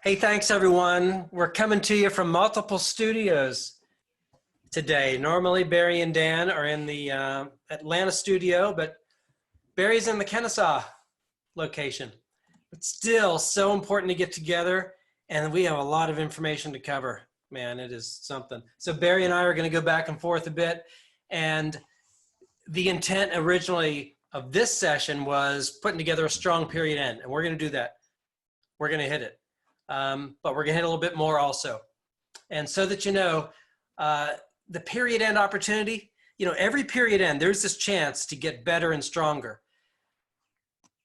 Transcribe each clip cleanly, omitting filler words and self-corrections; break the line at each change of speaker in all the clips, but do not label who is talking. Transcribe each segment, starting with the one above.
Hey, thanks everyone. We're coming to you from multiple studios today. Normally Barry and Dan are in the Atlanta studio, but Barry's in the Kennesaw location. It's still so important to get together, and we have a lot of information to cover. Man, it is something. So Barry and I are going to go back and forth a bit, and the intent originally of this session was putting together a strong period end, and we're going to do that. We're going to hit it. But we're going to hit a little bit more also. And so that you know, the period end opportunity, every period end, there's this chance to get better and stronger.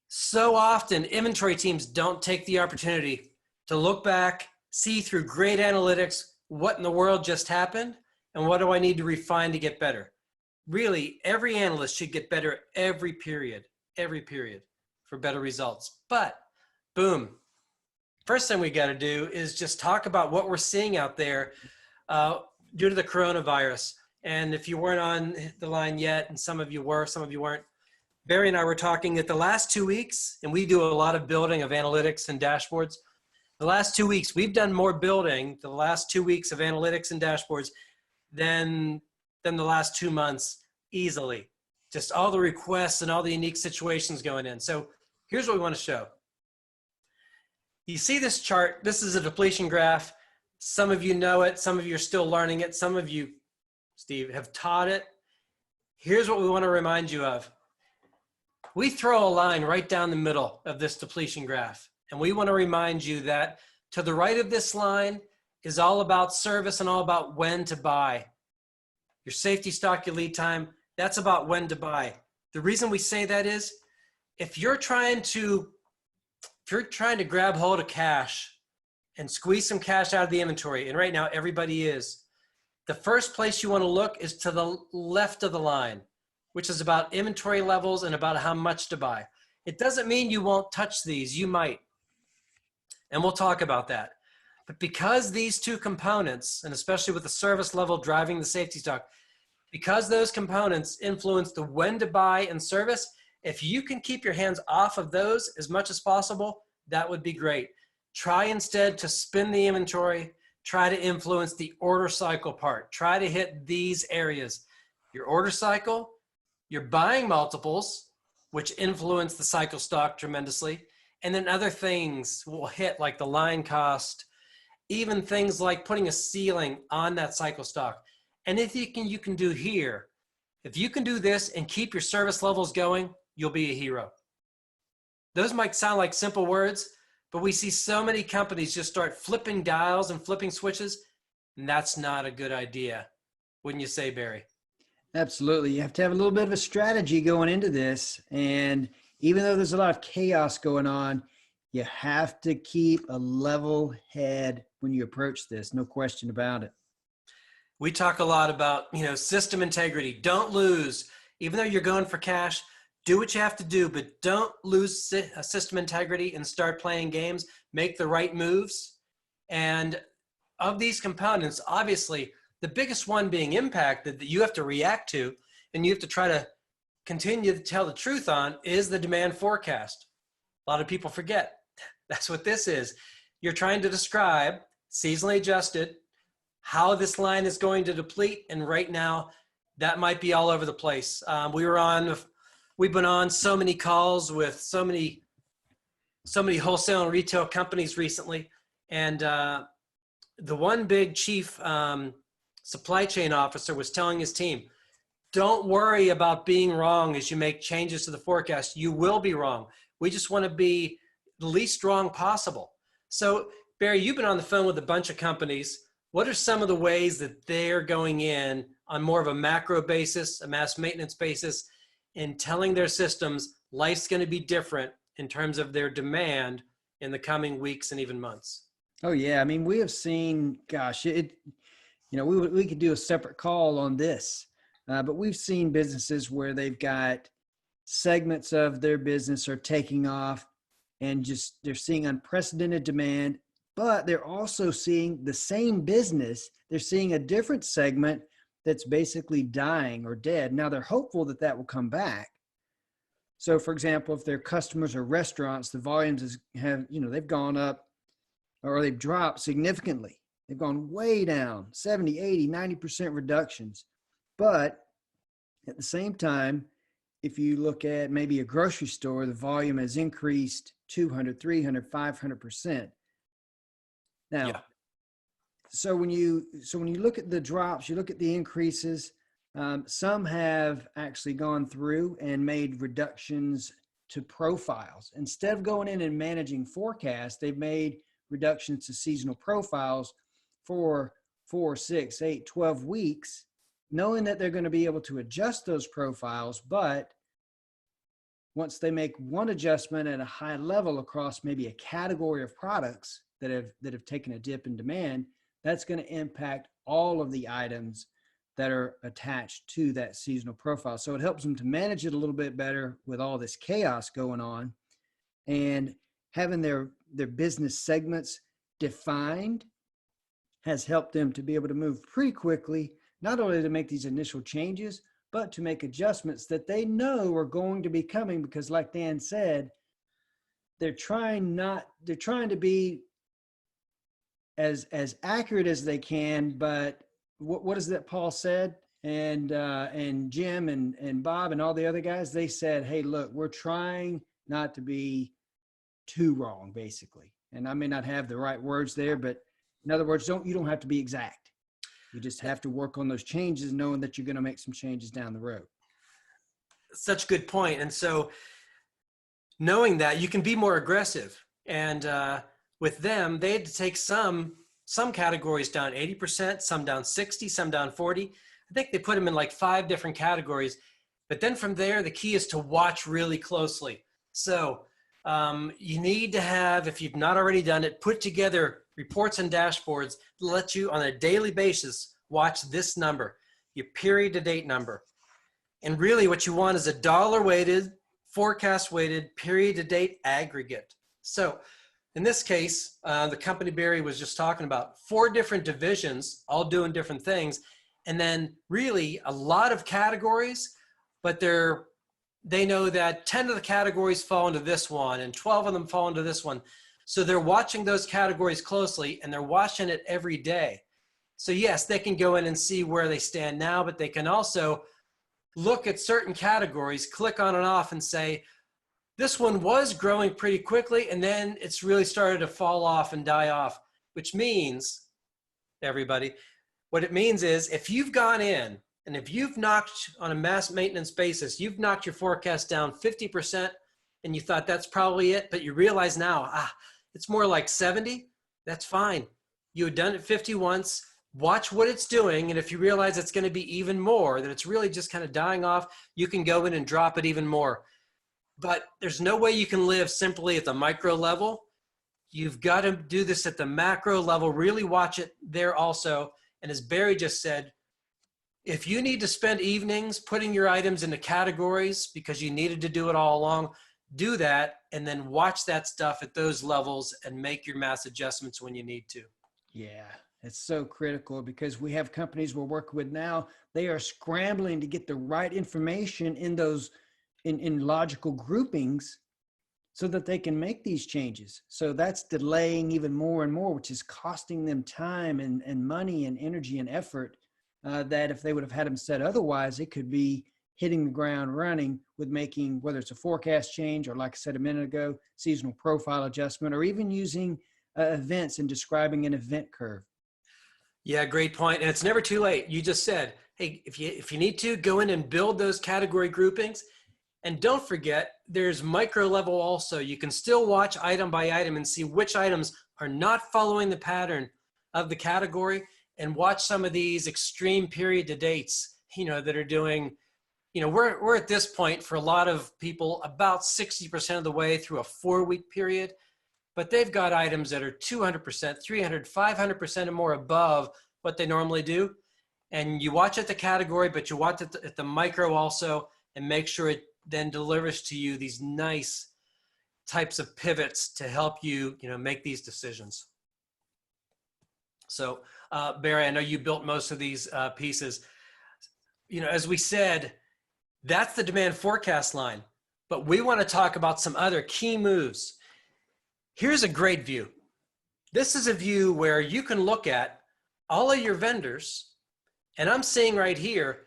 So often, inventory teams don't take the opportunity to look back, see through great analytics, what in the world just happened, and what do I need to refine to get better. Really, every analyst should get better every period for better results. But boom. First thing we got to do is just talk about what we're seeing out there due to the coronavirus. And if you weren't on the line yet, and some of you were, some of you weren't, Barry and I were talking that the last 2 weeks, and we do a lot of building of analytics and dashboards. The last 2 weeks, we've done more building the last 2 weeks of analytics and dashboards than the last 2 months easily. Just all the requests and all the unique situations going in. So here's what we want to show. You see this chart, this is a depletion graph. Some of you know it, some of you are still learning it, some of you, Steve, have taught it. Here's what we want to remind you of. We throw a line right down the middle of this depletion graph, and we want to remind you that to the right of this line is all about service and all about when to buy. Your safety stock, your lead time, that's about when to buy. The reason we say that is if you're trying to grab hold of cash and squeeze some cash out of the inventory, and right now everybody is, the first place you want to look is to the left of the line, which is about inventory levels and about how much to buy. It doesn't mean you won't touch these, you might. And we'll talk about that. But because these two components, and especially with the service level driving the safety stock, because those components influence the when to buy and service, if you can keep your hands off of those as much as possible, that would be great. Try instead to spin the inventory, try to influence the order cycle part. Try to hit these areas. Your order cycle, your buying multiples, which influence the cycle stock tremendously, and then other things will hit like the line cost, even things like putting a ceiling on that cycle stock. And if you can do here, if you can do this and keep your service levels going, you'll be a hero. Those might sound like simple words, but we see so many companies just start flipping dials and flipping switches, and that's not a good idea. Wouldn't you say, Barry?
Absolutely. You have to have a little bit of a strategy going into this. And even though there's a lot of chaos going on, you have to keep a level head when you approach this. No question about it.
We talk a lot about, system integrity. Don't lose. Even though you're going for cash, do what you have to do, but don't lose system integrity and start playing games. Make the right moves. And of these components, obviously, the biggest one being impacted that you have to react to and you have to try to continue to tell the truth on is the demand forecast. A lot of people forget. That's what this is. You're trying to describe, seasonally adjusted, how this line is going to deplete. And right now, that might be all over the place. We've been on so many calls with so many wholesale and retail companies recently. And the one big chief supply chain officer was telling his team, don't worry about being wrong as you make changes to the forecast. You will be wrong. We just want to be the least wrong possible. So Barry, you've been on the phone with a bunch of companies. What are some of the ways that they're going in on more of a macro basis, a mass maintenance basis, in telling their systems life's going to be different in terms of their demand in the coming weeks and even months?
Oh yeah. I mean, we have seen, gosh, we could do a separate call on this, but we've seen businesses where they've got segments of their business are taking off and just they're seeing unprecedented demand, but they're also seeing the same business. They're seeing a different segment that's basically dying or dead. Now they're hopeful that that will come back. So for example, if their customers are restaurants, the volumes they've gone up or they've dropped significantly. They've gone way down, 70, 80, 90% reductions. But at the same time, if you look at maybe a grocery store, the volume has increased 200, 300, 500%. Now,
Yeah.
so when you look at the drops, you look at the increases, some have actually gone through and made reductions to profiles. Instead of going in and managing forecasts, they've made reductions to seasonal profiles for 4, 6, 8, 12 weeks, knowing that they're going to be able to adjust those profiles. But once they make one adjustment at a high level across maybe a category of products that have taken a dip in demand, that's going to impact all of the items that are attached to that seasonal profile. So it helps them to manage it a little bit better with all this chaos going on, and having their business segments defined has helped them to be able to move pretty quickly, not only to make these initial changes, but to make adjustments that they know are going to be coming, because like Dan said, they're trying to be as accurate as they can. But what is that Paul said, and Jim and Bob and all the other guys, they said, hey, look, we're trying not to be too wrong, basically. And I may not have the right words there, but in other words, you don't have to be exact. You just have to work on those changes, knowing that you're going to make some changes down the road.
Such a good point. And so knowing that, you can be more aggressive. And with them, they had to take some categories down 80%, some down 60, some down 40. I think they put them in like 5 different categories. But then from there, the key is to watch really closely. So you need to have, if you've not already done it, put together reports and dashboards to let you on a daily basis watch this number, your period to date number. And really what you want is a dollar weighted, forecast weighted, period to date aggregate. So in this case, the company Barry was just talking about, 4 different divisions, all doing different things. And then really a lot of categories, but they know that 10 of the categories fall into this one and 12 of them fall into this one. So they're watching those categories closely, and they're watching it every day. So yes, they can go in and see where they stand now, but they can also look at certain categories, click on and off and say, this one was growing pretty quickly, and then it's really started to fall off and die off, which means, everybody, what it means is if you've gone in and if you've knocked on a mass maintenance basis, you've knocked your forecast down 50% and you thought that's probably it, but you realize now, it's more like 70, that's fine. You had done it 50 once, watch what it's doing. And if you realize it's going to be even more, that it's really just kind of dying off, you can go in and drop it even more. But there's no way you can live simply at the micro level. You've got to do this at the macro level, really watch it there also. And as Barry just said, if you need to spend evenings putting your items into categories because you needed to do it all along, do that, and then watch that stuff at those levels and make your mass adjustments when you need to.
Yeah, it's so critical, because we have companies we're working with now, they are scrambling to get the right information in those in logical groupings so that they can make these changes. So that's delaying even more and more, which is costing them time and money and energy and effort that if they would have had them set otherwise, it could be hitting the ground running with making, whether it's a forecast change or, like I said a minute ago, seasonal profile adjustment, or even using events and describing an event curve.
Yeah, great point. And it's never too late. You just said, hey, if you need to, go in and build those category groupings. And don't forget, there's micro level also. You can still watch item by item and see which items are not following the pattern of the category, and watch some of these extreme period to dates, that are doing, we're at this point for a lot of people about 60% of the way through a 4-week period, but they've got items that are 200%, 300, 500% and more above what they normally do. And you watch at the category, but you watch at the micro also, and make sure it then delivers to you these nice types of pivots to help you, make these decisions. So Barry, I know you built most of these pieces. As we said, that's the demand forecast line, but we want to talk about some other key moves. Here's a great view. This is a view where you can look at all of your vendors, and I'm seeing right here,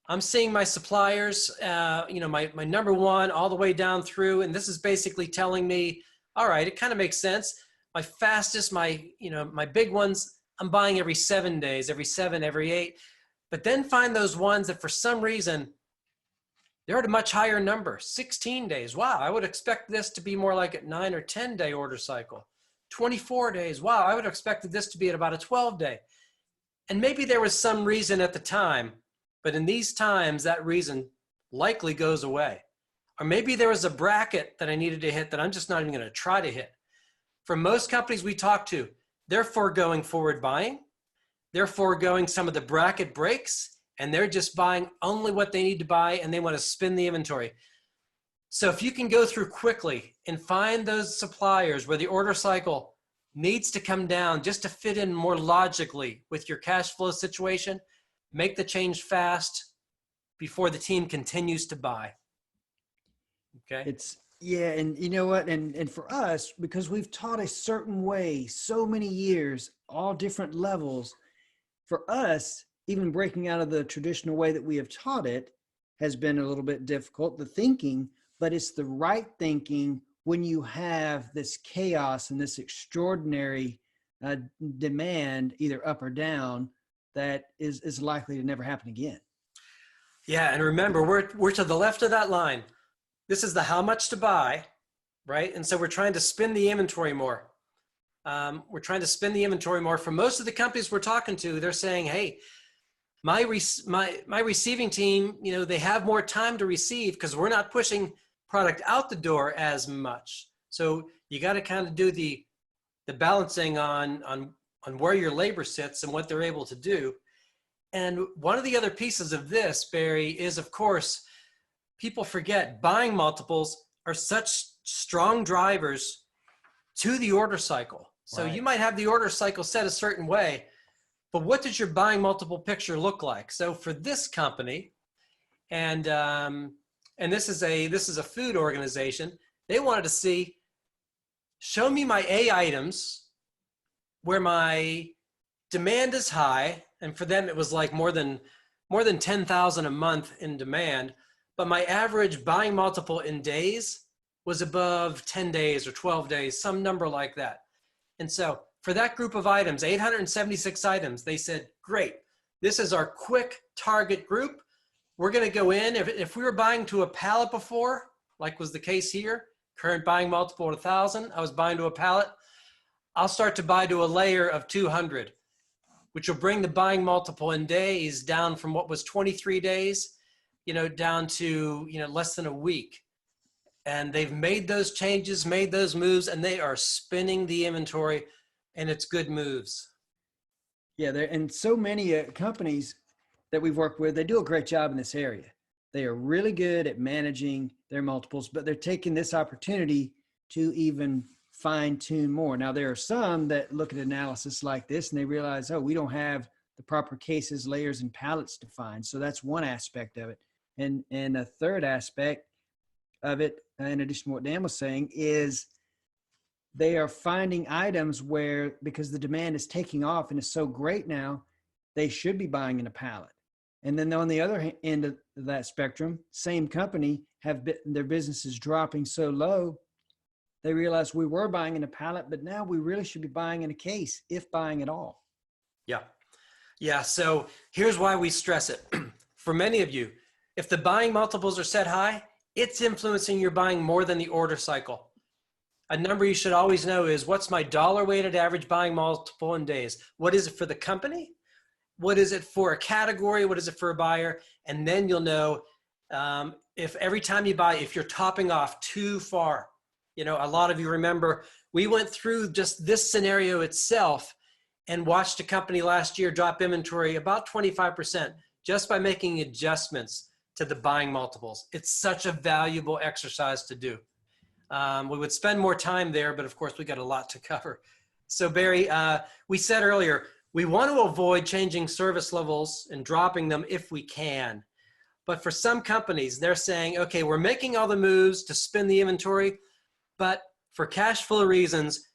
I'm seeing my suppliers, my number one all the way down through, and this is basically telling me, all right, it kind of makes sense. My fastest, my big ones, I'm buying every 7 days, every 7, every 8, but then find those ones that for some reason, they're at a much higher number, 16 days. Wow, I would expect this to be more like a 9 or 10 day order cycle. 24 days. Wow, I would have expected this to be at about a 12 day. And maybe there was some reason at the time, but in these times, that reason likely goes away. Or maybe there was a bracket that I needed to hit that I'm just not even going to try to hit. For most companies we talk to, they're foregoing forward buying. They're foregoing some of the bracket breaks, and they're just buying only what they need to buy, and they want to spin the inventory. So if you can go through quickly and find those suppliers where the order cycle needs to come down just to fit in more logically with your cash flow situation, make the change fast before the team continues to buy. Okay.
And you know what? And for us, because we've taught a certain way so many years, all different levels, for us, even breaking out of the traditional way that we have taught it has been a little bit difficult, the thinking, but it's the right thinking when you have this chaos and this extraordinary demand, either up or down, that is likely to never happen again.
Yeah, and remember, we're to the left of that line. This is the how much to buy, right? And so we're trying to spin the inventory more. We're trying to spin the inventory more. For most of the companies we're talking to, they're saying, hey, my receiving team, they have more time to receive because we're not pushing product out the door as much. So you got to kind of do the balancing on where your labor sits and what they're able to do. And one of the other pieces of this, Barry, is of course, people forget buying multiples are such strong drivers to the order cycle. So
Right.
You might have the order cycle set a certain way, but what does your buying multiple picture look like? So for this company, and this is a food organization, they wanted to see, show me my A items where my demand is high, and for them it was like more than 10,000 a month in demand, but my average buying multiple in days was above 10 days or 12 days, some number like that. And so for that group of items, 876 items, they said, great, this is our quick target group. We're going to go in. If we were buying to a pallet before, like was the case here, current buying multiple at 1,000, I was buying to a pallet. I'll start to buy to a layer of 200, which will bring the buying multiple in days down from what was 23 days, down to, less than a week. And they've made those changes, made those moves, and they are spinning the inventory, and it's good moves.
Yeah, and so many companies that we've worked with, they do a great job in this area. They are really good at managing their multiples, but they're taking this opportunity to even fine tune more. Now, there are some that look at analysis like this and they realize, oh, we don't have the proper cases, layers, and pallets defined. So that's one aspect of it. And a third aspect of it, in addition to what Dan was saying, is they are finding items where, because the demand is taking off and is so great now, they should be buying in a pallet. And then on the other end of that spectrum, same company their business is dropping so low, they realize we were buying in a pallet, but now we really should be buying in a case, if buying at all.
Yeah. Yeah. So here's why we stress it. For many of you, if the buying multiples are set high, it's influencing your buying more than the order cycle. A number you should always know is, what's my dollar weighted average buying multiple in days? What is it for the company? What is it for a category? What is it for a buyer? And then you'll know if every time you buy, if you're topping off too far. A lot of you remember we went through just this scenario itself and watched a company last year drop inventory about 25% just by making adjustments to the buying multiples. It's such a valuable exercise to do. We would spend more time there, but of course we got a lot to cover. So Barry, we said earlier, we want to avoid changing service levels and dropping them if we can. But for some companies, they're saying, okay, we're making all the moves to spin the inventory, but for cash flow reasons,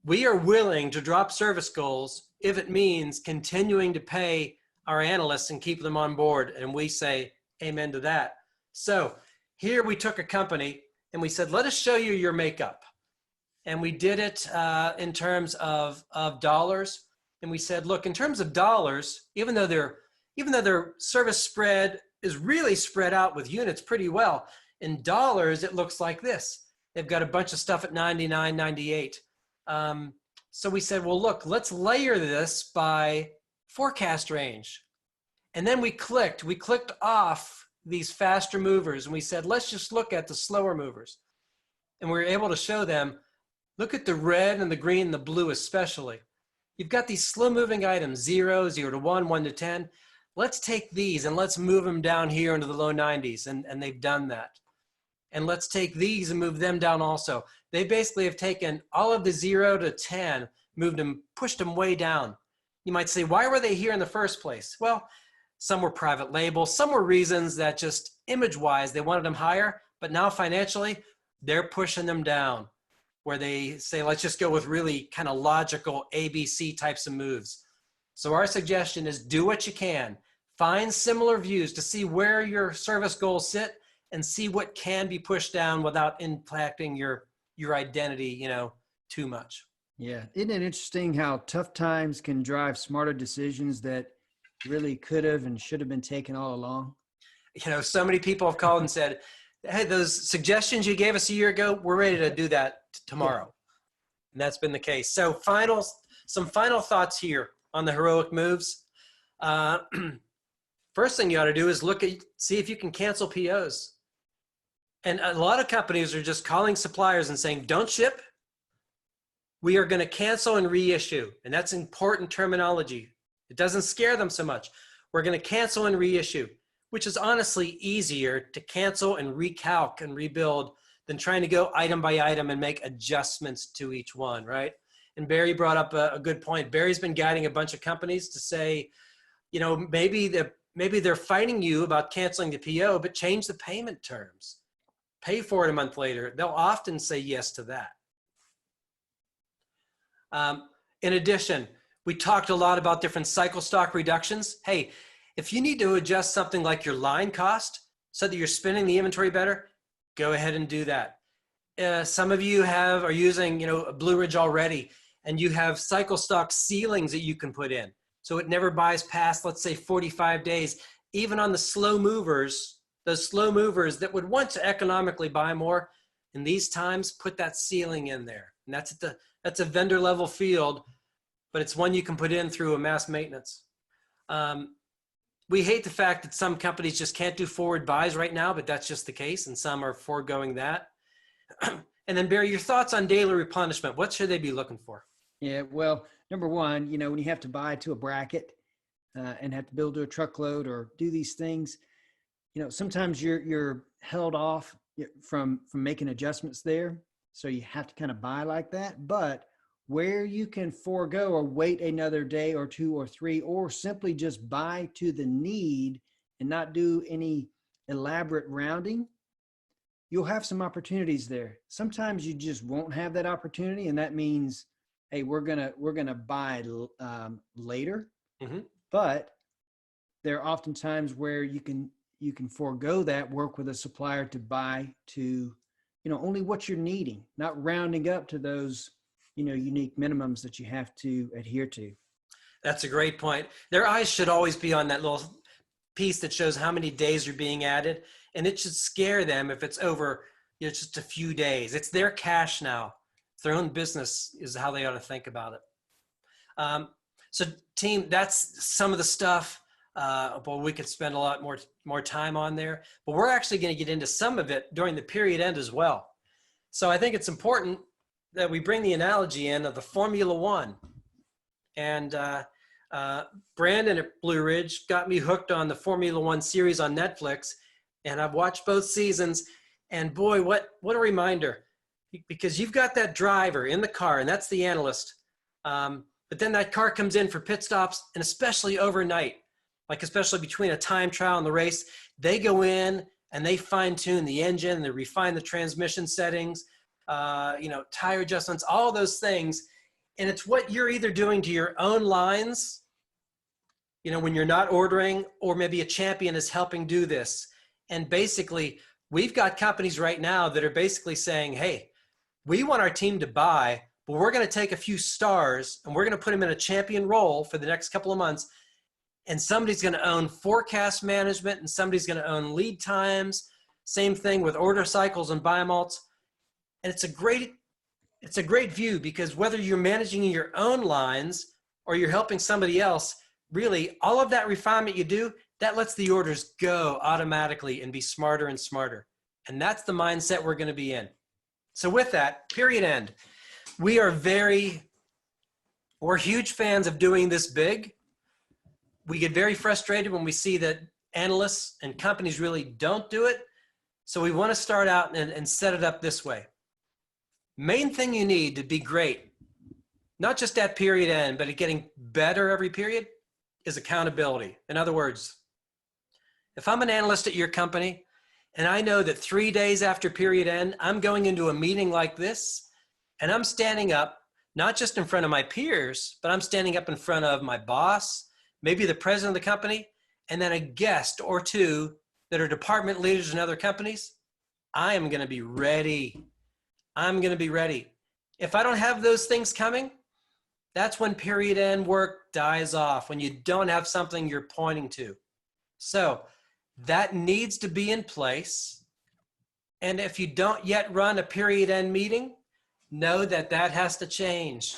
we are willing to drop service goals if it means continuing to pay our analysts and keep them on board. And we say amen to that. So here we took a company and we said, let us show you your makeup. And we did it in terms of dollars. And we said, look, in terms of dollars, even though their service spread is really spread out with units pretty well, in dollars, it looks like this. They've got a bunch of stuff at 99, 98. So we said, well, look, let's layer this by forecast range. And then we clicked off these faster movers and we said, let's just look at the slower movers. And we were able to show them, look at the red and the green and the blue especially. You've got these slow moving items, 0, 0 to 1, 1 to 10. Let's take these and let's move them down here into the low 90s. And they've done that. And let's take these and move them down also. They basically have taken all of the 0 to 10, moved them, pushed them way down. You might say, why were they here in the first place? Well, some were private label, some were reasons that just image-wise, they wanted them higher, but now financially, they're pushing them down where they say, let's just go with really kind of logical ABC types of moves. So our suggestion is do what you can. Find similar views to see where your service goals sit and see what can be pushed down without impacting your identity, too much.
Yeah. Isn't it interesting how tough times can drive smarter decisions that really could have and should have been taken all along?
So many people have called and said, hey, those suggestions you gave us a year ago, we're ready to do that tomorrow. And that's been the case. So some final thoughts here on the heroic moves. First thing you ought to do is see if you can cancel POs. And a lot of companies are just calling suppliers and saying, don't ship. We are going to cancel and reissue. And that's important terminology. It doesn't scare them so much. We're going to cancel and reissue, which is honestly easier to cancel and recalc and rebuild than trying to go item by item and make adjustments to each one, right? And Barry brought up a good point. Barry's been guiding a bunch of companies to say, maybe they're fighting you about canceling the PO, but change the payment terms. Pay for it a month later. They'll often say yes to that. In addition, we talked a lot about different cycle stock reductions. Hey, if you need to adjust something like your line cost so that you're spending the inventory better, go ahead and do that. Some of you are using, a Blue Ridge already, and you have cycle stock ceilings that you can put in. So it never buys past, let's say, 45 days. Even on the slow movers, those slow movers that would want to economically buy more, in these times, put that ceiling in there. And that's a vendor level field, but it's one you can put in through a mass maintenance. We hate the fact that some companies just can't do forward buys right now, but that's just the case, and some are foregoing that. And then Barry, your thoughts on daily replenishment. What should they be looking for?
Yeah, well, number one, when you have to buy to a bracket and have to build to a truckload or do these things, sometimes you're held off from making adjustments there. So you have to kind of buy like that. But where you can forego or wait another day or 2 or 3, or simply just buy to the need and not do any elaborate rounding, you'll have some opportunities there. Sometimes you just won't have that opportunity, and that means, hey, we're gonna buy later. Mm-hmm. But there are often times where you can forego that, work with a supplier to buy to only what you're needing, not rounding up to those unique minimums that you have to adhere to.
That's a great point. Their eyes should always be on that little piece that shows how many days are being added, and it should scare them if it's over just a few days. It's their cash now. It's their own business is how they ought to think about it. So team, that's some of the stuff, but we could spend a lot more time on there, but we're actually going to get into some of it during the period end as well. So I think it's important that we bring the analogy in of the Formula One. And Brandon at Blue Ridge got me hooked on the Formula One series on Netflix, and I've watched both seasons, and boy, what a reminder, because you've got that driver in the car, and that's the analyst, but then that car comes in for pit stops, and especially overnight, especially between a time trial and the race, they go in and they fine tune the engine, and they refine the transmission settings, tire adjustments, all those things. And it's what you're either doing to your own lines, when you're not ordering, or maybe a champion is helping do this. And basically, we've got companies right now that are basically saying, hey, we want our team to buy, but we're going to take a few stars and we're going to put them in a champion role for the next couple of months. And somebody's going to own forecast management, and somebody's going to own lead times. Same thing with order cycles and buy mults. And it's a great view, because whether you're managing your own lines or you're helping somebody else, really all of that refinement you do, that lets the orders go automatically and be smarter and smarter. And that's the mindset we're going to be in. So with that, period end. We're huge fans of doing this big. We get very frustrated when we see that analysts and companies really don't do it. So we want to start out and set it up this way. Main thing you need to be great, not just at period end, but at getting better every period, is accountability. In other words, if I'm an analyst at your company and I know that 3 days after period end, I'm going into a meeting like this, and I'm standing up, not just in front of my peers, but I'm standing up in front of my boss, maybe the president of the company, and then a guest or two that are department leaders in other companies, I am going to be ready. I'm going to be ready. If I don't have those things coming, that's when period end work dies off, when you don't have something you're pointing to. So that needs to be in place. And if you don't yet run a period end meeting, know that that has to change.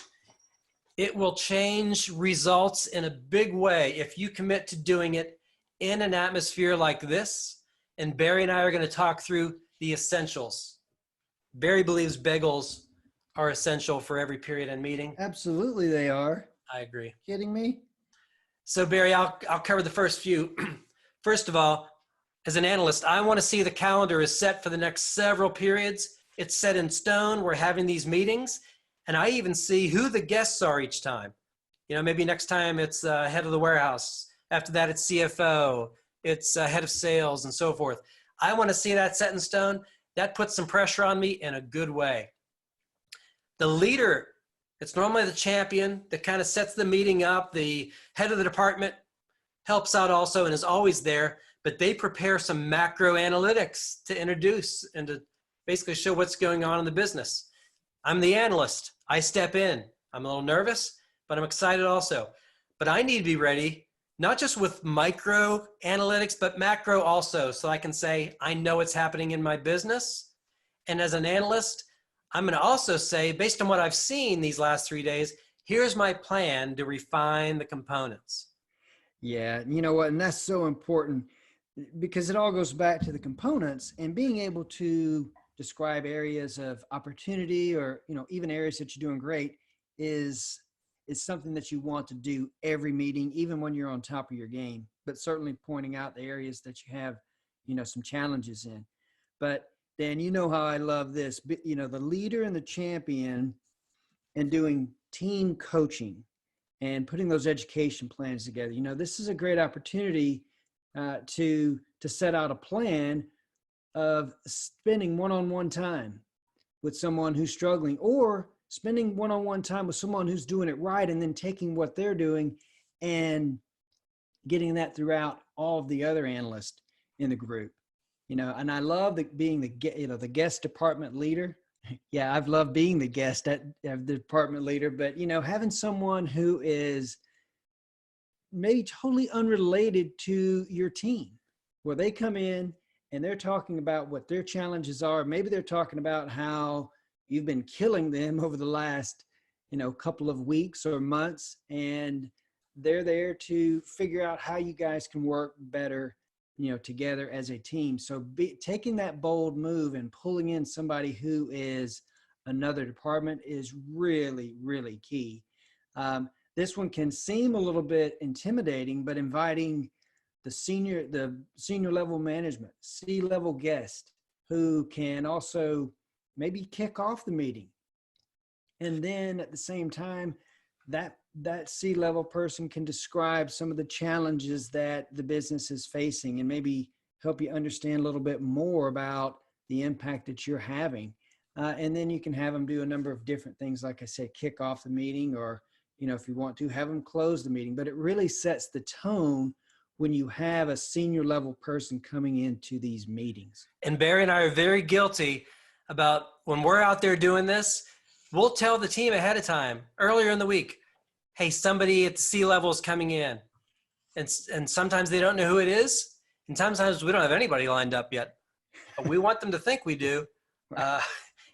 It will change results in a big way if you commit to doing it in an atmosphere like this. And Barry and I are going to talk through the essentials. Barry believes bagels are essential for every period end meeting.
Absolutely, they are.
I agree.
Kidding me?
So Barry, I'll cover the first few. First of all, as an analyst, I want to see the calendar is set for the next several periods. It's set in stone. We're having these meetings, and I even see who the guests are each time. Maybe next time it's head of the warehouse. After that, it's CFO. It's head of sales and so forth. I want to see that set in stone. That puts some pressure on me in a good way. The leader, it's normally the champion that kind of sets the meeting up. The head of the department helps out also and is always there, but they prepare some macro analytics to introduce and to basically show what's going on in the business. I'm the analyst. I step in. I'm a little nervous, but I'm excited also. But I need to be ready, not just with micro analytics, but macro also, so I can say, I know what's happening in my business. And as an analyst, I'm going to also say, based on what I've seen these last 3 days, here's my plan to refine the components.
Yeah, you know what? And that's so important, because it all goes back to the components and being able to describe areas of opportunity, or, even areas that you're doing great is something that you want to do every meeting, even when you're on top of your game, but certainly pointing out the areas that you have, some challenges in. But Dan, you know how I love this, the leader and the champion, and doing team coaching and putting those education plans together. This is a great opportunity to set out a plan of spending one-on-one time with someone who's struggling, or spending one-on-one time with someone who's doing it right, and then taking what they're doing and getting that throughout all of the other analysts in the group. And I love being the guest department leader. Yeah, I've loved being the guest at the department leader, but having someone who is maybe totally unrelated to your team, where they come in and they're talking about what their challenges are. Maybe they're talking about how you've been killing them over the last, couple of weeks or months, and they're there to figure out how you guys can work better, together as a team. So taking that bold move and pulling in somebody who is another department is really, really key. This one can seem a little bit intimidating, but inviting the senior level management, C-level guest, who can also maybe kick off the meeting. And then at the same time, that C-level person can describe some of the challenges that the business is facing, and maybe help you understand a little bit more about the impact that you're having. And then you can have them do a number of different things. Like I said, kick off the meeting, or, if you want to have them close the meeting, but it really sets the tone when you have a senior level person coming into these meetings.
And Barry and I are very guilty about when we're out there doing this, we'll tell the team ahead of time, earlier in the week, hey, somebody at the C level is coming in. And sometimes they don't know who it is. And sometimes we don't have anybody lined up yet. But we want them to think we do.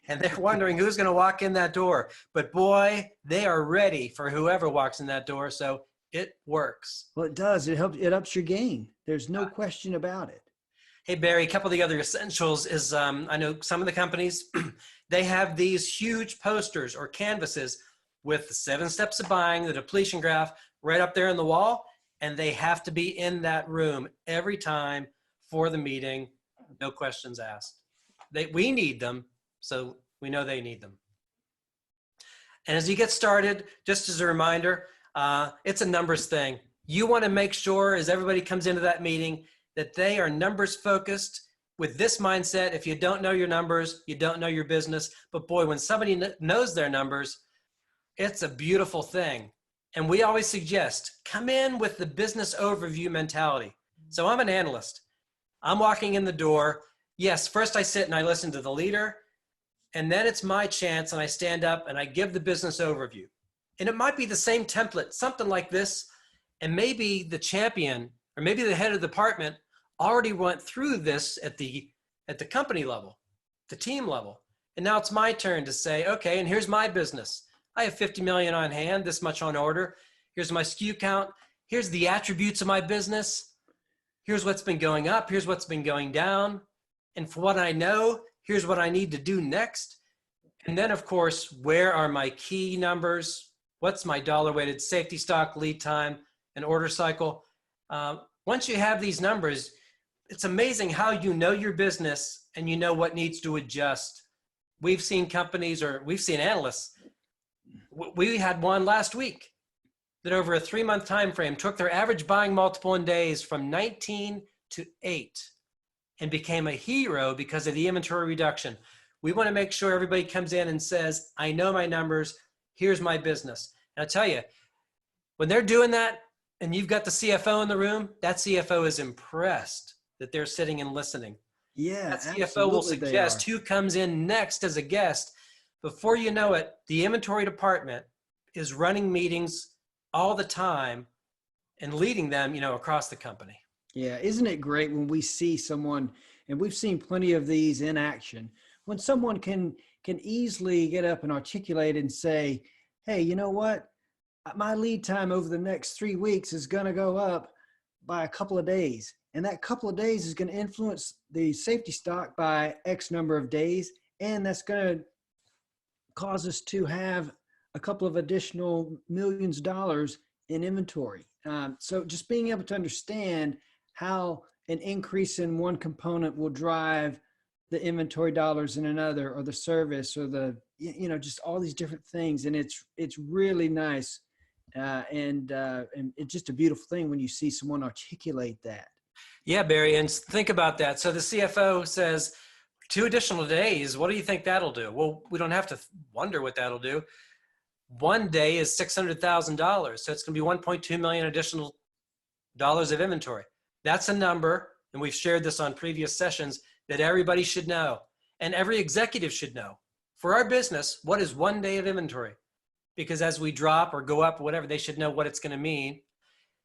And they're wondering who's going to walk in that door. But boy, they are ready for whoever walks in that door. So it works.
Well, it does. It helps. It ups your game. There's no question about it.
Hey, Barry, a couple of the other essentials is I know some of the companies, they have these huge posters or canvases with the 7 steps of buying, the depletion graph right up there in the wall. And they have to be in that room every time for the meeting. No questions asked. We need them, so we know they need them. And as you get started, just as a reminder, it's a numbers thing. You want to make sure as everybody comes into that meeting that they are numbers focused with this mindset. If you don't know your numbers, you don't know your business. But boy, when somebody knows their numbers, it's a beautiful thing. And we always suggest come in with the business overview mentality. So I'm an analyst. I'm walking in the door. Yes, first I sit and I listen to the leader, and then it's my chance and I stand up and I give the business overview. And it might be the same template, something like this, and maybe the champion or maybe the head of the department already went through this at the company level, the team level. And now it's my turn to say, okay, and here's my business. I have 50 million on hand, this much on order. Here's my SKU count. Here's the attributes of my business. Here's what's been going up. Here's what's been going down. And for what I know, here's what I need to do next. And then, of course, where are my key numbers? What's my dollar weighted safety stock, lead time, and order cycle? Once you have these numbers, it's amazing how you know your business and you know what needs to adjust. We've seen companies, or we've seen analysts. We had one last week that over a 3-month time frame took their average buying multiple in days from 19 to 8 and became a hero because of the inventory reduction. We want to make sure everybody comes in and says, I know my numbers, here's my business. And I'll tell you, when they're doing that and you've got the CFO in the room, that CFO is impressed that they're sitting and listening.
Yeah,
that CFO will suggest who comes in next as a guest. Before you know it, the inventory department is running meetings all the time and leading them, across the company.
Yeah. Isn't it great when we see someone, and we've seen plenty of these in action, when someone can easily get up and articulate and say, hey, you know what? My lead time over the next 3 weeks is going to go up by a couple of days. And that couple of days is going to influence the safety stock by X number of days. And that's going to cause us to have a couple of additional millions of dollars in inventory. So just being able to understand how an increase in one component will drive the inventory dollars in another, or the service, or the, just all these different things. And it's really nice. And it's just a beautiful thing when you see someone articulate that. Yeah,
Barry, and think about that. So the CFO says 2 additional days. What do you think that'll do? Well, we don't have to wonder what that'll do. 1 day is $600,000. So it's going to be 1.2 million additional dollars of inventory. That's a number, and we've shared this on previous sessions, that everybody should know, and every executive should know. For our business, what is 1 day of inventory? Because as we drop or go up or whatever, they should know what it's going to mean.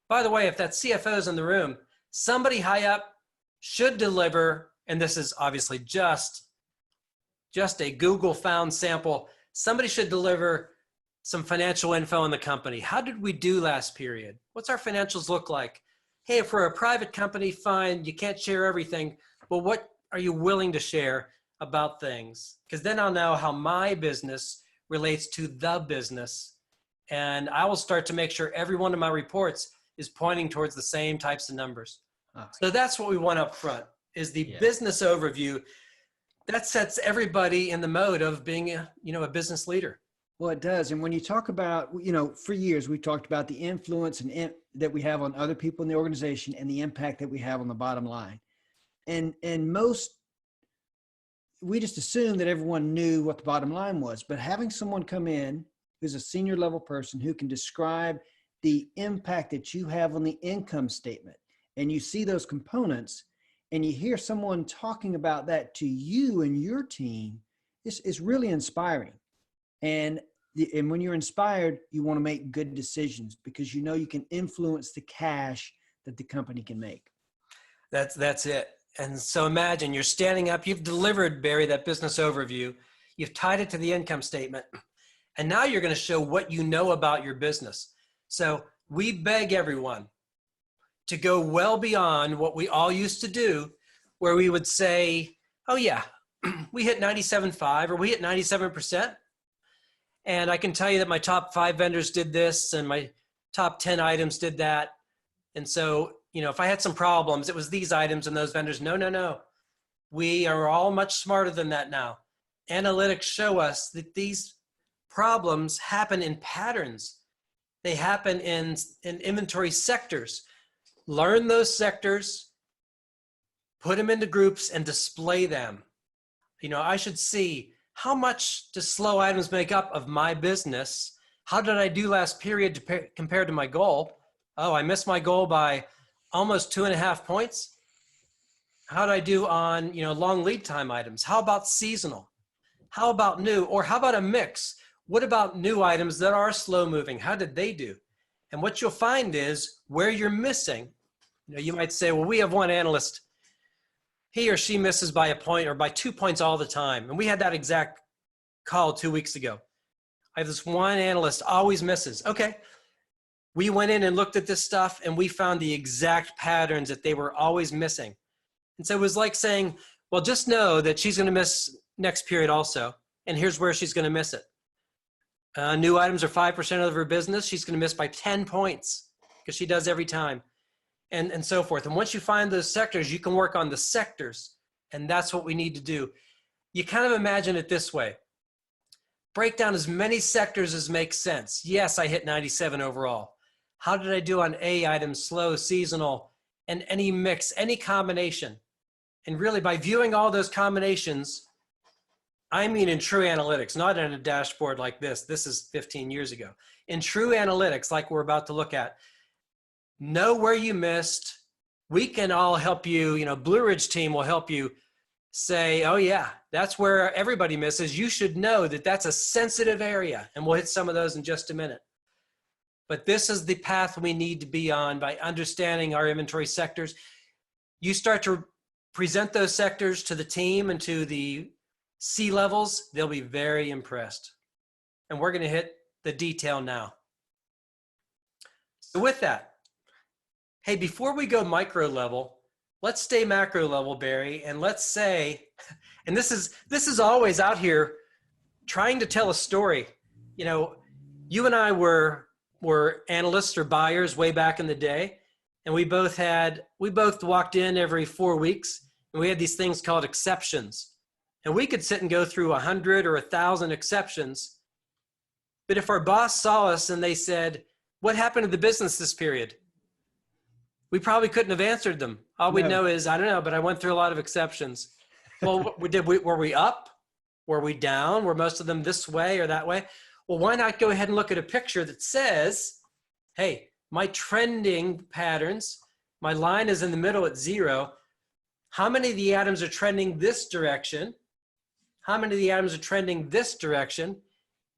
By the way, if that CFO is in the room, somebody high up should deliver, and this is obviously just a Google found sample, somebody should deliver some financial info on the company. How did we do last period? What's our financials look like? Hey, if we're a private company, fine, you can't share everything, but what are you willing to share about things? Because then I'll know how my business relates to the business, and I will start to make sure every one of my reports is pointing towards the same types of numbers. So that's what we want up front, is the business overview. That sets everybody in the mode of being a business leader.
Well, it does. And when you talk about, for years, we've talked about the influence that we have on other people in the organization and the impact that we have on the bottom line. And most we just assumed that everyone knew what the bottom line was, but having someone come in who's a senior level person who can describe the impact that you have on the income statement, and you see those components and you hear someone talking about that to you and your team, it's really inspiring. And when you're inspired, you want to make good decisions because you know you can influence the cash that the company can make.
That's it. And so imagine you're standing up, you've delivered, Barry, that business overview, you've tied it to the income statement, and now you're going to show what you know about your business. So we beg everyone to go well beyond what we all used to do, where we would say, oh yeah, we hit 97.5 or we hit 97%. And I can tell you that my top 5 vendors did this and my top 10 items did that. And so, if I had some problems, it was these items and those vendors. No. We are all much smarter than that now. Analytics show us that these problems happen in patterns. They happen in inventory sectors. Learn those sectors, put them into groups and display them. I should see how much do slow items make up of my business? How did I do last period compared to my goal? Oh, I missed my goal by almost 2.5 points. How did I do on, long lead time items? How about seasonal? How about new? Or how about a mix? What about new items that are slow moving? How did they do? And what you'll find is where you're missing. You might say, well, we have one analyst. He or she misses by a point or by 2 points all the time. And we had that exact call 2 weeks ago. I have this one analyst always misses. Okay. We went in and looked at this stuff and we found the exact patterns that they were always missing. And so it was like saying, well, just know that she's going to miss next period also. And here's where she's going to miss it. New items are 5% of her business. She's going to miss by 10 points because she does every time and so forth. And once you find those sectors, you can work on the sectors. And that's what we need to do. You kind of imagine it this way. Break down as many sectors as makes sense. Yes, I hit 97 overall. How did I do on A items, slow, seasonal, and any mix, any combination? And really by viewing all those combinations, I mean in true analytics, not in a dashboard like this. This is 15 years ago. In true analytics, like we're about to look at, know where you missed. We can all help you. Blue Ridge team will help you say, oh yeah, that's where everybody misses. You should know that that's a sensitive area. And we'll hit some of those in just a minute. But this is the path we need to be on by understanding our inventory sectors. You start to present those sectors to the team and to the C levels, they'll be very impressed. And we're going to hit the detail now. So with that, hey, before we go micro level, let's stay macro level, Barry, and let's say, and this is always out here trying to tell a story. You and I were analysts or buyers way back in the day, and we both walked in every 4 weeks, and we had these things called exceptions. And we could sit and go through 100 or 1,000 exceptions. But if our boss saw us and they said, what happened to the business this period? We probably couldn't have answered them. All we'd know is, I don't know, but I went through a lot of exceptions. Well, were we up? Were we down? Were most of them this way or that way? Well, why not go ahead and look at a picture that says, hey, my trending patterns, my line is in the middle at 0. How many of the atoms are trending this direction? How many of the atoms are trending this direction?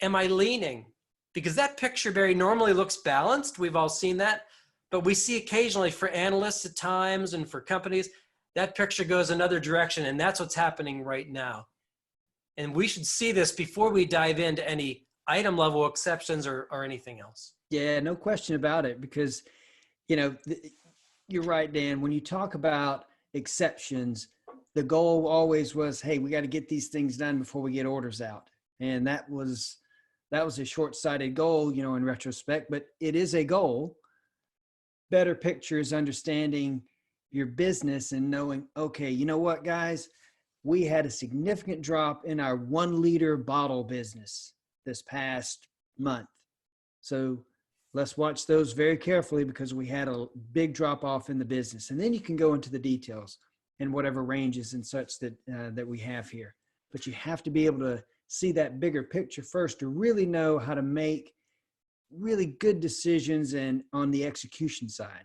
Am I leaning? Because that picture very normally looks balanced. We've all seen that. But we see occasionally for analysts at times and for companies, that picture goes another direction. And that's what's happening right now. And we should see this before we dive into any item level exceptions or anything else.
Yeah, no question about it. Because, you're right, Dan. When you talk about exceptions, the goal always was, hey, we got to get these things done before we get orders out. And that was a short-sighted goal, in retrospect, but it is a goal. Better picture is understanding your business and knowing, okay, you know what, guys, we had a significant drop in our 1 liter bottle business this past month. So let's watch those very carefully because we had a big drop off in the business. And then you can go into the details and whatever ranges and such that we have here. but you have to be able to see that bigger picture first to really know how to make really good decisions and on the execution side.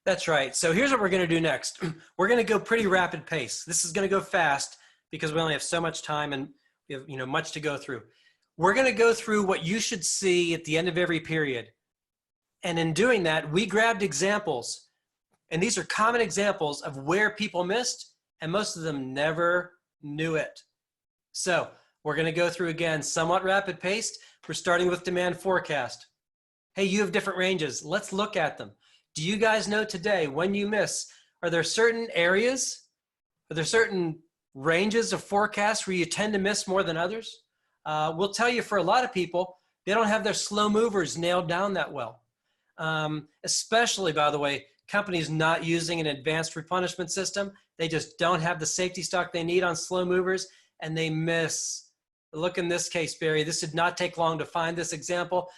That's right. So here's what we're going to do next. We're going to go pretty rapid pace. This is going to go fast because we only have so much time and we have, much to go through. We're going to go through what you should see at the end of every period. And in doing that, we grabbed examples, and these are common examples of where people missed, and most of them never knew it. So we're going to go through again, somewhat rapid paced. We're starting with demand forecast. Hey, you have different ranges. Let's look at them. Do you guys know today when you miss, are there certain areas? Are there certain ranges of forecasts where you tend to miss more than others? We'll tell you for a lot of people, they don't have their slow movers nailed down that well. Especially, by the way, companies not using an advanced replenishment system. They just don't have the safety stock they need on slow movers, and they miss. Look in this case, Barry. This did not take long to find this example.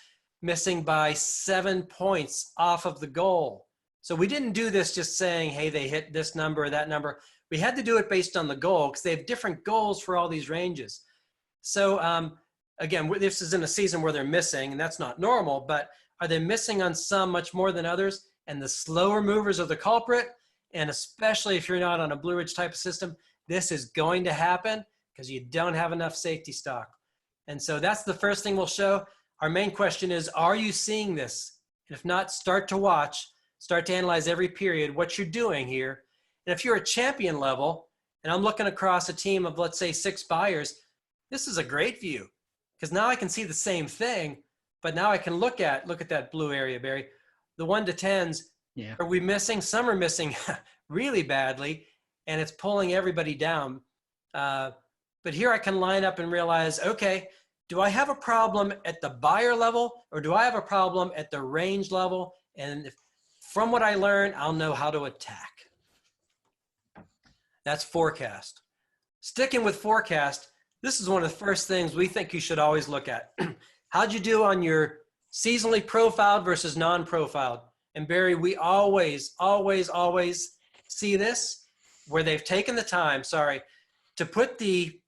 Missing by 7 points off of the goal. So we didn't do this just saying, hey, they hit this number or that number. We had to do it based on the goal because they have different goals for all these ranges. So again, this is in a season where they're missing, and that's not normal, but are they missing on some much more than others? And the slower movers are the culprit. And especially if you're not on a Blue Ridge type of system, this is going to happen because you don't have enough safety stock. And so that's the first thing we'll show. Our main question is, are you seeing this? And if not, start to watch, start to analyze every period, what you're doing here. And if you're at champion level, and I'm looking across a team of, let's say, 6 buyers, this is a great view because now I can see the same thing, but now I can look at that blue area, Barry. The 1 to 10s, yeah. Are we missing? Some are missing really badly, and it's pulling everybody down. But here I can line up and realize, okay, do I have a problem at the buyer level or do I have a problem at the range level? And from what I learned, I'll know how to attack. That's forecast. Sticking with forecast, this is one of the first things we think you should always look at. How'd you do on your seasonally profiled versus non-profiled? And Barry, we always see this where they've taken the time, to put the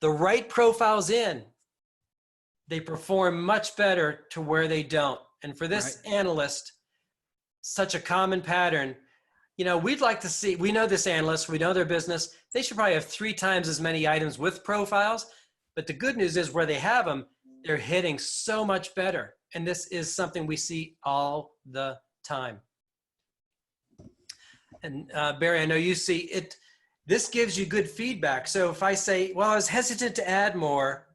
right profiles in. They perform much better to where they don't. And for this analyst, such a common pattern, we'd like to see, we know this analyst, we know their business, they should probably have 3 times as many items with profiles. But the good news is where they have them, they're hitting so much better. And this is something we see all the time. And Barry, I know you see it, this gives you good feedback. So if I say, well, I was hesitant to add more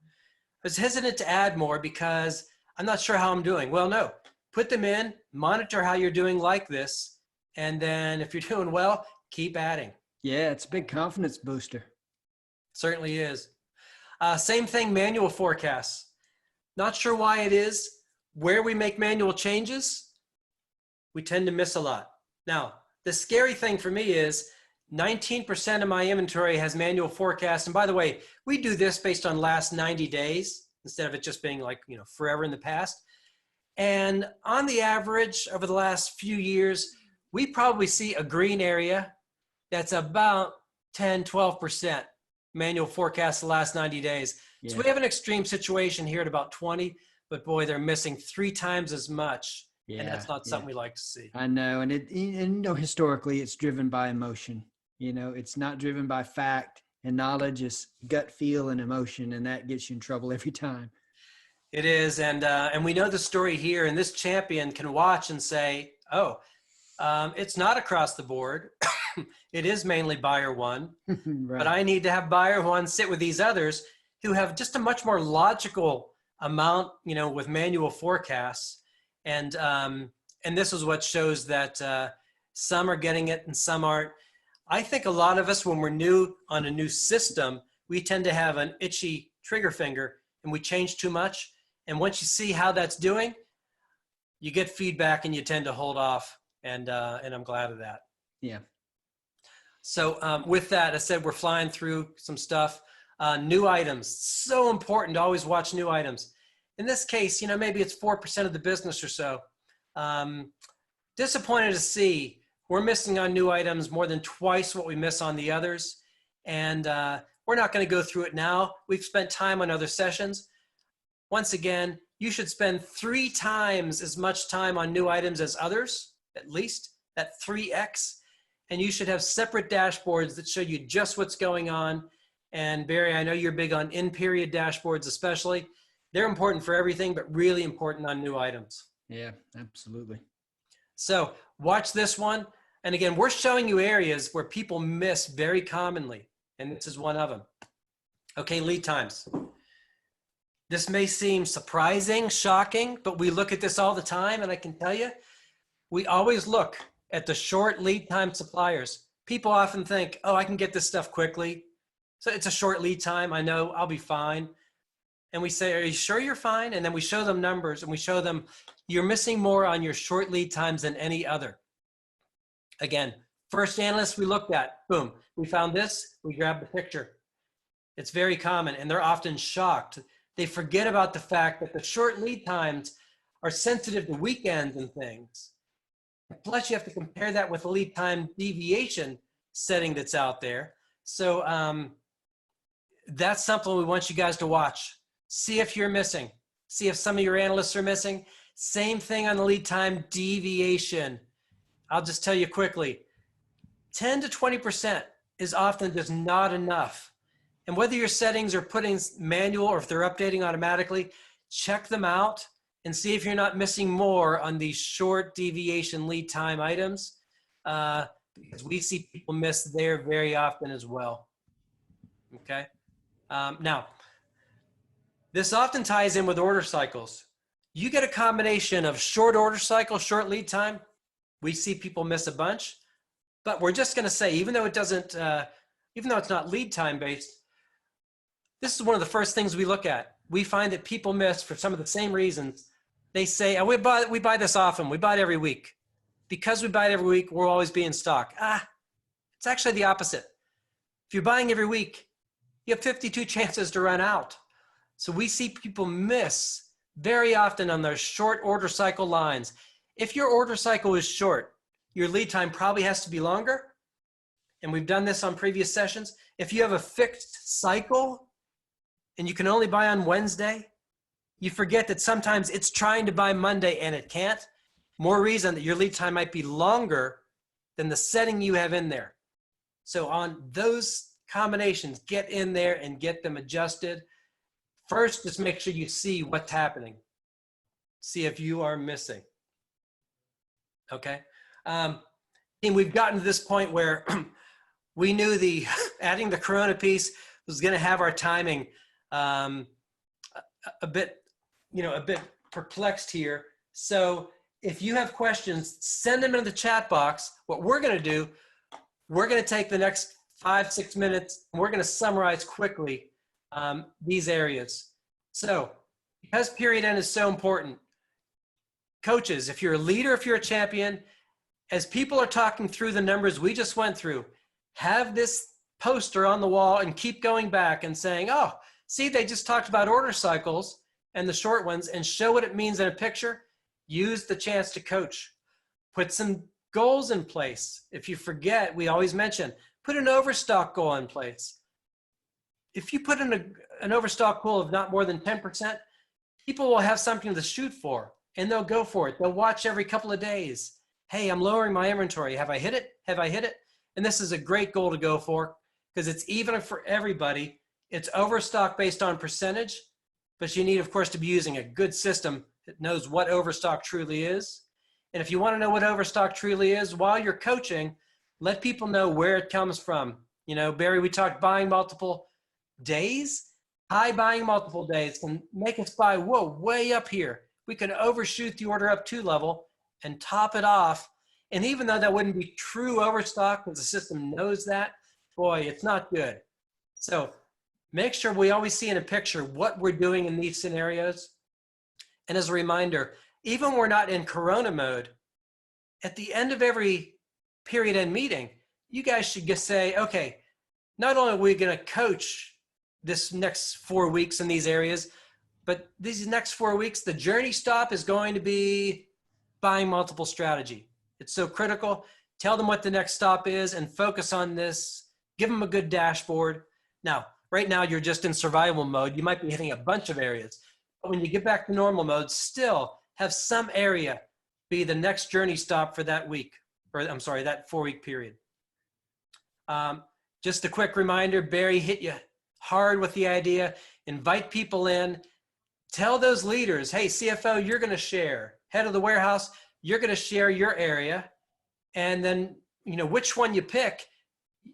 because I'm not sure how I'm doing. Well, no, put them in, monitor how you're doing like this. And then if you're doing well, keep adding.
Yeah, it's a big confidence booster.
Certainly is. Same thing, manual forecasts. Not sure why it is. Where we make manual changes, we tend to miss a lot. Now, the scary thing for me is 19% of my inventory has manual forecasts. And by the way, we do this based on last 90 days instead of it just being like, forever in the past. And on the average over the last few years, we probably see a green area that's about 10, 12% manual forecast the last 90 days. Yeah. So we have an extreme situation here at about 20, but boy, they're missing 3 times as much. Yeah, and that's not something we like to see.
I know. And historically it's driven by emotion. It's not driven by fact and knowledge. It's gut feel and emotion. And that gets you in trouble every time.
It is. And we know the story here, and this champion can watch and say, oh, it's not across the board. It is mainly buyer 1, right. But I need to have buyer 1 sit with these others who have just a much more logical amount, with manual forecasts. And this is what shows that some are getting it and some aren't. I think a lot of us, when we're new on a new system, we tend to have an itchy trigger finger and we change too much. And once you see how that's doing, you get feedback and you tend to hold off. And I'm glad of that.
Yeah.
So with that, I said we're flying through some stuff. New items, so important to always watch new items. In this case, maybe it's 4% of the business or so. Disappointed to see we're missing on new items more than twice what we miss on the others. And We're not going to go through it now. We've spent time on other sessions. Once again, you should spend 3 times as much time on new items as others, at least, that 3x. And you should have separate dashboards that show you just what's going on. And Barry, I know you're big on in-period dashboards especially. They're important for everything, but really important on new items.
Yeah, absolutely.
So watch this one. And again, we're showing you areas where people miss very commonly. And this is one of them. Okay, lead times. This may seem surprising, shocking, but we look at this all the time. And I can tell you, we always look at the short lead time suppliers. People often think, oh, I can get this stuff quickly. So it's a short lead time. I know I'll be fine. And we say, are you sure you're fine? And then we show them numbers and we show them you're missing more on your short lead times than any other. Again, first analyst we looked at, boom, we found this, we grabbed the picture. It's very common and they're often shocked. They forget about the fact that the short lead times are sensitive to weekends and things. Plus you have to compare that with the lead time deviation setting that's out there. So that's something we want you guys to watch. See if you're missing. See if some of your analysts are missing. Same thing on the lead time deviation. I'll just tell you quickly, 10 to 20% is often just not enough. And whether your settings are putting manual or if they're updating automatically, check them out and see if you're not missing more on these short deviation lead time items, because we see people miss there very often as well. Okay. Now, this often ties in with order cycles. You get a combination of short order cycle, short lead time. We see people miss a bunch, but we're just going to say, even though it doesn't, even though it's not lead time based, this is one of the first things we look at. We find that people miss for some of the same reasons. They say, oh, we buy this often. We buy it every week. Because we buy it every week, we'll always be in stock. It's actually the opposite. If you're buying every week, you have 52 chances to run out. So we see people miss very often on their short order cycle lines. If your order cycle is short, your lead time probably has to be longer. And we've done this on previous sessions. If you have a fixed cycle and you can only buy on Wednesday, you forget that sometimes it's trying to buy Monday and it can't. More reason that your lead time might be longer than the setting you have in there. So on those combinations, get in there and get them adjusted. First, just make sure you see what's happening. See if you are missing. Okay. And we've gotten to this point where we knew adding the Corona piece was going to have our timing a bit perplexed here. So if you have questions, send them in the chat box. What we're going to do, we're going to take the next 5-6 minutes and we're going to summarize quickly these areas. So because period end is so important, coaches, if you're a leader, if you're a champion, as people are talking through the numbers we just went through, have this poster on the wall and keep going back and saying, oh, see, they just talked about order cycles and the short ones, and show what it means in a picture. Use the chance to coach. Put some goals in place. If you forget, we always mention, put an overstock goal in place. If you put in an overstock goal of not more than 10%, people will have something to shoot for and they'll go for it. They'll watch every couple of days. Hey, I'm lowering my inventory. Have I hit it? Have I hit it? And this is a great goal to go for because it's even for everybody. It's overstock based on percentage, but you need, of course, to be using a good system that knows what overstock truly is. And if you want to know what overstock truly is while you're coaching, let people know where it comes from. You know, Barry, we talked buying multiple days. High buying multiple days can make us buy, whoa, way up here. We can overshoot the order up 2 level and top it off. And even though that wouldn't be true overstock because the system knows that, boy, it's not good. So make sure we always see in a picture what we're doing in these scenarios. And as a reminder, even when we're not in Corona mode, at the end of every period end meeting, you guys should just say, okay, not only are we going to coach this next 4 weeks in these areas, but these next 4 weeks, the journey stop is going to be buying multiple strategy. It's so critical. Tell them what the next stop is and focus on this. Give them a good dashboard. Now, right now you're just in survival mode. You might be hitting a bunch of areas. But when you get back to normal mode, still have some area be the next journey stop for that week, or I'm sorry, that 4-week period. Just a quick reminder, Barry hit you hard with the idea. Invite people in. Tell those leaders, hey, CFO, you're going to share. Head of the warehouse, you're going to share your area. And then, you know, which one you pick,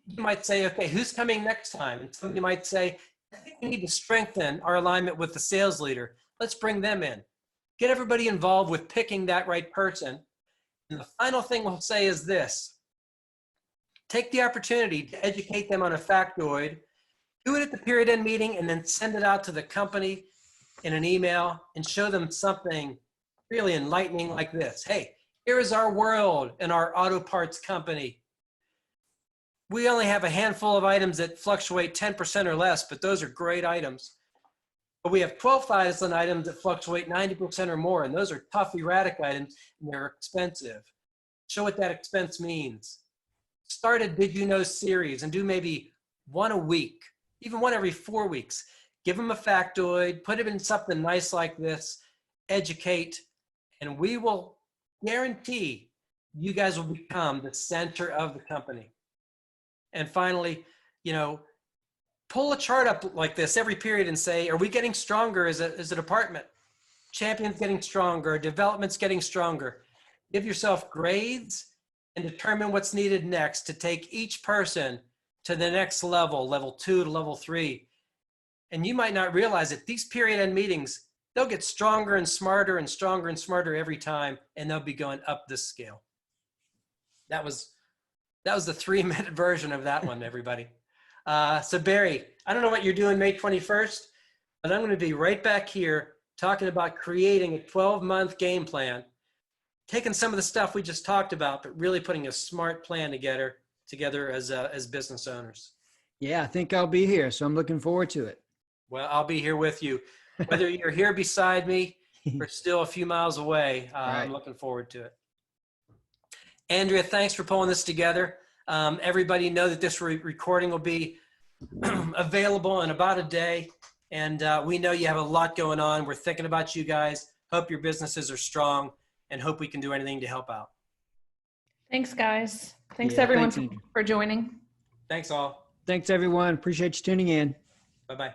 you might say, okay, who's coming next time? And somebody might say, I think we need to strengthen our alignment with the sales leader. Let's bring them in. Get everybody involved with picking that right person. And the final thing we'll say is this. Take the opportunity to educate them on a factoid. Do it at the period end meeting and then send it out to the company in an email and show them something really enlightening like this. Hey, here is our world and our auto parts company. We only have a handful of items that fluctuate 10% or less, but those are great items. But we have 12,000 items that fluctuate 90% or more, and those are tough, erratic items, and they're expensive. Show what that expense means. Start a Did You Know series and do maybe one a week, even one every 4 weeks. Give them a factoid, put it in something nice like this, educate, and we will guarantee you guys will become the center of the company. And finally, you know, pull a chart up like this every period and say, are we getting stronger as a department? Champion's getting stronger, development's getting stronger. Give yourself grades and determine what's needed next to take each person to the next level, level 2 to level 3. And you might not realize it. These period end meetings, they'll get stronger and smarter and stronger and smarter every time, and they'll be going up this scale. That was the 3-minute version of that one, everybody. So Barry, I don't know what you're doing May 21st, but I'm going to be right back here talking about creating a 12-month game plan, taking some of the stuff we just talked about, but really putting a smart plan together as business owners.
Yeah, I think I'll be here, so I'm looking forward to it.
Well, I'll be here with you. Whether you're here beside me or still a few miles away,
Right.
I'm looking forward to it. Andrea, thanks for pulling this together. Everybody know that this recording will be available in about a day. And we know you have a lot going on. We're thinking about you guys. Hope your businesses are strong and hope we can do anything to help out.
Thanks, guys. Thanks,
Yeah,
everyone,
thanks, Andrew.
for joining.
Thanks all.
Thanks, everyone. Appreciate you tuning in.
Bye-bye.